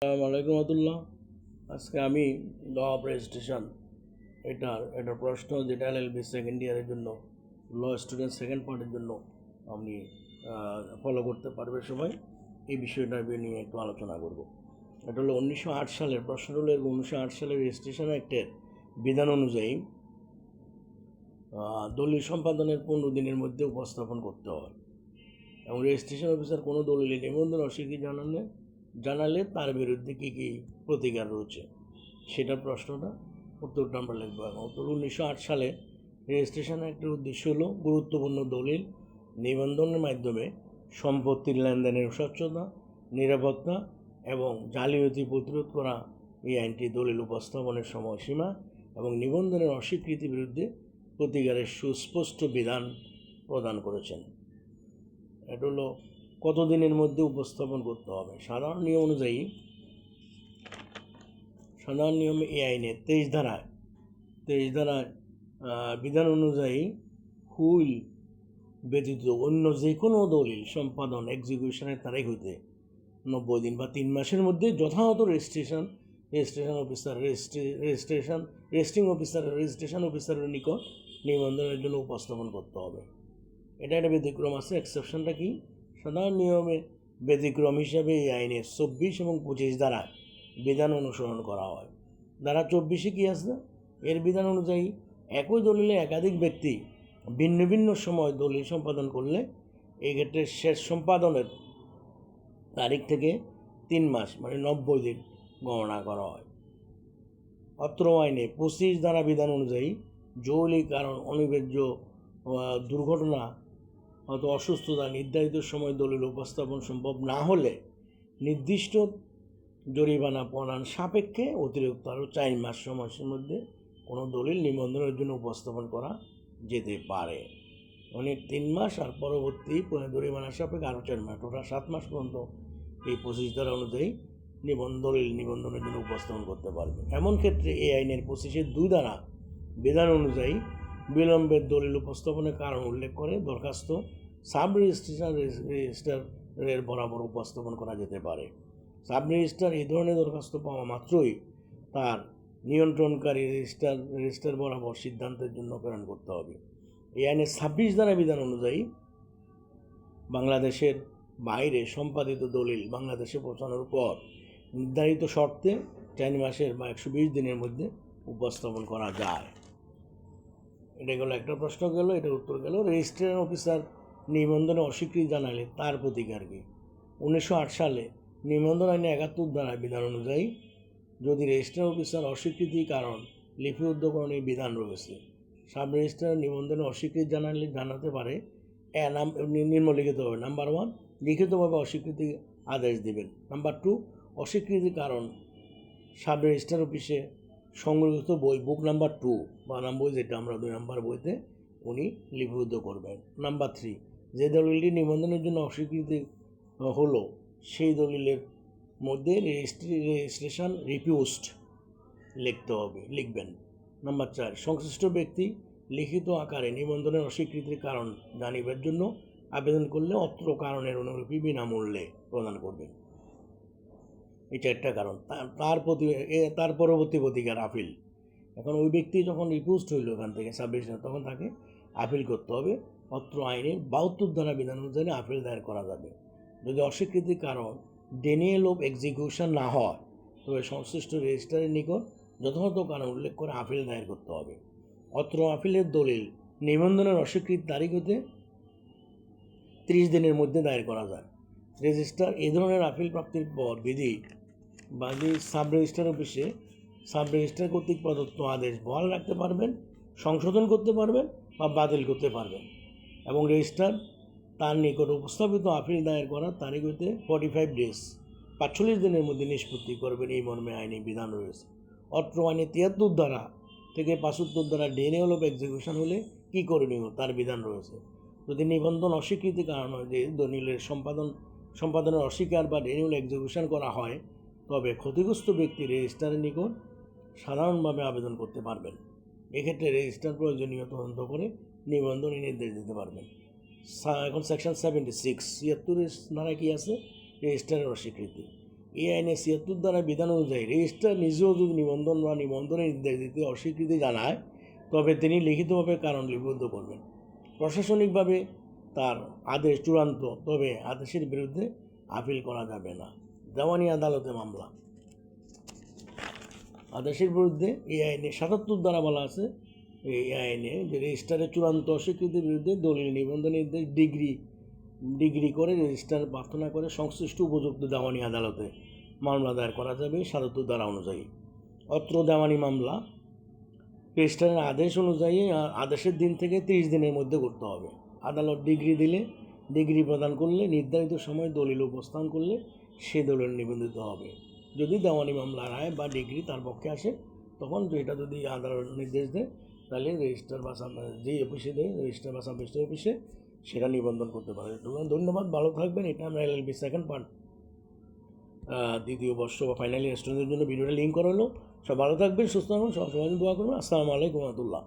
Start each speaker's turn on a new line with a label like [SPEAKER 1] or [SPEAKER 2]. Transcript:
[SPEAKER 1] আসসালামু আলাইকুম রহমতুল্লাহ। আজকে আমি ল অফ রেজিস্ট্রেশন এটার প্রশ্ন, যেটা এলএলবি সেকেন্ড ইয়ারের জন্য, ল স্টুডেন্ট সেকেন্ড পার্টের জন্য আপনি ফলো করতে পারবে সবাই। এই বিষয়টা নিয়ে একটু আলোচনা করব। এটা হলো 1908 সালের প্রশ্ন। হলো 1908 সালের রেজিস্ট্রেশন অ্যাক্টের বিধান অনুযায়ী দলিল সম্পাদনের 15 দিনের মধ্যে উপস্থাপন করতে হয়, এবং রেজিস্ট্রেশন অফিসার কোনো দলিলে নিবন্ধন অস্বীকৃতি জানালে তার বিরুদ্ধে কী কী প্রতিকার রয়েছে, সেটার প্রশ্নটা উত্তরটা আমরা লিখব। উত্তর 1908 সালে রেজিস্ট্রেশন অ্যাক্টের উদ্দেশ্য হলো গুরুত্বপূর্ণ দলিল নিবন্ধনের মাধ্যমে সম্পত্তির লেনদেনের স্বচ্ছতা, নিরাপত্তা এবং জালিয়াতি প্রতিরোধ করা। এই আইনটি দলিল উপস্থাপনের সময়সীমা এবং নিবন্ধনের অস্বীকৃতির বিরুদ্ধে প্রতিকারের সুস্পষ্ট বিধান প্রদান করেছেন। এটা হলো কতদিনের মধ্যে উপস্থাপন করতে হবে। সাধারণ নিয়মে এই আইনের 23 ধারায় বিধান অনুযায়ী হুইল ব্যতীত অন্য যে কোনো দলিল সম্পাদন এক্সিকিউশনের তারিখ হইতে 90 দিন বা 3 মাসের মধ্যে যথাযথ রেজিস্ট্রেশন অফিসারের নিকট নিবন্ধনের জন্য উপস্থাপন করতে হবে। এটা একটা ব্যতিক্রম আছে। এক্সেপশনটা কি? সাধারণ নিয়মে ব্যতিক্রম হিসাবে এই আইনের 24 এবং 25 দ্বারা বিধান অনুসরণ করা হয়। ধারা 24-এ কী আছে? এর বিধান অনুযায়ী একই দলিলে একাধিক ব্যক্তি ভিন্ন ভিন্ন সময় দলিল সম্পাদন করলে এই ক্ষেত্রে শেষ সম্পাদনের তারিখ থেকে 3 মাস মানে 90 দিন গণনা করা হয়। অত্র আইনে 25 ধারা বিধান অনুযায়ী যৌলিক কারণ অনিবার্য দুর্ঘটনা হয়তো অসুস্থতা নির্ধারিত সময় দলিল উপস্থাপন সম্ভব না হলে নির্দিষ্ট জরিমানা প্রদান সাপেক্ষে অতিরিক্ত আরও 4 মাস সময়ের মধ্যে কোনো দলিল নিবন্ধনের জন্য উপস্থাপন করা যেতে পারে। মানে 3 মাস আর পরবর্তী জরিমানা সাপেক্ষে আরও 4 মাস, টোটাল 7 মাস পর্যন্ত এই 25 ধারা অনুযায়ী নিবন্ধনের জন্য উপস্থাপন করতে পারবে। এমন ক্ষেত্রে এই আইনের 25-এর 2 ধারা বিধান অনুযায়ী বিলম্বের দলিল উপস্থাপনের কারণ উল্লেখ করে দরখাস্ত সাব রেজিস্ট্রারের বরাবর উপস্থাপন করা যেতে পারে। সাব রেজিস্ট্রার এই ধরনের দরখাস্ত পাওয়া মাত্রই তার নিয়ন্ত্রণকারী রেজিস্ট্রার বরাবর সিদ্ধান্তের জন্য প্রেরণ করতে হবে। এই আইনের 26 ধারা বিধান অনুযায়ী বাংলাদেশের বাইরে সম্পাদিত দলিল বাংলাদেশে পৌঁছানোর পর নির্ধারিত শর্তে 4 মাসের বা 120 দিনের মধ্যে উপস্থাপন করা যায়। এটা গেল একটা প্রশ্ন, গেল এটার উত্তর গেল। রেজিস্ট্রেশন অফিসার নিবন্ধনে অস্বীকৃতি জানালে তার প্রতিকার কি? 1908 সালে নিবন্ধন আইনে 71 ধারা বিধান অনুযায়ী যদি রেজিস্ট্রার অফিসার অস্বীকৃতির কারণ লিপিবদ্ধকরণের বিধান রয়েছে, সাব রেজিস্ট্রার নিবন্ধনে অস্বীকৃতি জানাতে পারে। নিম্নলিখিতভাবে: নাম্বার 1, লিখিতভাবে অস্বীকৃতি আদেশ দেবেন। নাম্বার 2, অস্বীকৃতির কারণ সাব রেজিস্ট্রার অফিসে সংরক্ষিত বই বুক নাম্বার 2 বা বই, যেটা আমরা 2 নম্বর বইতে উনি লিপিবদ্ধ করবেন। নাম্বার 3, যে দলিলটি নিবন্ধনের জন্য অস্বীকৃতি হলো সেই দলিলের মধ্যে রেজিস্ট্রেশন রিফিউজড লিখবেন। নাম্বার 4, সংশ্লিষ্ট ব্যক্তি লিখিত আকারে নিবন্ধনের অস্বীকৃতির কারণ জানিবার জন্য আবেদন করলে অত্র কারণের অনুলিপি বিনামূল্যে প্রদান করবেন। এটা একটা কারণ। তার পরবর্তী প্রতিকার আপিল। এখন ওই ব্যক্তি যখন রিফিউজড হইল ওখান থেকে সাবমিশন, তখন তাকে আপিল করতে হবে। অত্র আইনের 72 ধারা বিধান অনুযায়ী আপিল দায়ের করা যাবে। যদি অস্বীকৃতির কারণ ডেনিয়েল অফ এক্সিকিউশন না হয়, তবে সংশ্লিষ্ট রেজিস্ট্রারের নিকট যথাযথ কারণ উল্লেখ করে আপিল দায়ের করতে হবে। অত্র আপিলের দলিল নিবন্ধনের অস্বীকৃতির তারিখ হতে 30 দিনের মধ্যে দায়ের করা যায়। রেজিস্ট্রার এই ধরনের আপিল প্রাপ্তির পর সাব রেজিস্ট্রার অফিসে সাব রেজিস্ট্রার কর্তৃক প্রদত্ত আদেশ বহাল রাখতে পারবেন, সংশোধন করতে পারবেন বা বাতিল করতে পারবেন, এবং রেজিস্ট্রার তার নিকট উপস্থাপিত আপিল দায়ের করার তারিখ হতে 45 ডেজ 45 দিনের মধ্যে নিষ্পত্তি করবেন। এই মর্মে আইনি বিধান রয়েছে। অত্র আইনে 73 ধারা থেকে 75 ধারা ডেনিয়েল অফ এক্সিকিউশন হলে কী করণীয় তার বিধান রয়েছে। যদি নিবন্ধন অস্বীকৃতির কারণ হয় যে দলিলের সম্পাদনের অস্বীকার বা ডেনিয়েল এক্সিকিউশন করা হয়, তবে ক্ষতিগ্রস্ত ব্যক্তি রেজিস্ট্রারের নিকট সাধারণভাবে আবেদন করতে পারবেন। এক্ষেত্রে রেজিস্ট্রার প্রয়োজনীয় তদন্ত করে নিবন্ধনের নির্দেশ দিতে পারবেন। এখন সেকশন 76 ধারায় কী আছে? রেজিস্ট্রারের অস্বীকৃতি। এই আইনের ৭৬ ধারা বিধান অনুযায়ী রেজিস্ট্রার নিজেও যদি নিবন্ধন বা নিবন্ধনের নির্দেশ দিতে অস্বীকৃতি জানায় তবে তিনি লিখিতভাবে কারণ লিপিবদ্ধ করবেন। প্রশাসনিকভাবে তার আদেশ চূড়ান্ত, তবে আদেশের বিরুদ্ধে আপিল করা যাবে না। দেওয়ানি আদালতে মামলা, আদেশের বিরুদ্ধে এই আইনে ৭৭ ধারা বলা আছে, এই আইনে যে রেজিস্ট্রারের চূড়ান্ত অস্বীকৃতির বিরুদ্ধে দলিল, নিবন্ধন নির্দেশ, ডিগ্রি করে রেজিস্ট্রার প্রার্থনা করে সংশ্লিষ্ট উপযুক্ত দেওয়ানি আদালতে মামলা দায়ের করা যাবে ৭৭ ধারা অনুযায়ী। অত্র দেওয়ানি মামলা রেজিস্ট্রারের আদেশ অনুযায়ী আদেশের দিন থেকে 30 দিনের মধ্যে করতে হবে। আদালত ডিগ্রি প্রদান করলে, নির্ধারিত সময় দলিল উপস্থান করলে সে দলিল নিবন্ধিত হবে। যদি দেওয়ানি মামলা রায় বা ডিগ্রি তার পক্ষে আসে, তখন এটা যদি আদালত নির্দেশ দেয় তাহলে রেজিস্ট্রার বা যেই অফিসে দেয়, রেজিস্ট্রার বা সাব রেজিস্ট্রার অফিসে সেটা নিবন্ধন করতে পারে। ধন্যবাদ, ভালো থাকবেন। এটা আমরা LLB সেকেন্ড পার্ট, দ্বিতীয় বর্ষ বা ফাইনাল ইয়ার স্টুডেন্টদের জন্য ভিডিওটা লিঙ্ক করা হলো। সব ভালো থাকবেন, সুস্থ থাকবেন, সব সবাই দোয়া করবেন। আসসালামু আলাইকুম রহমতুল্লাহ।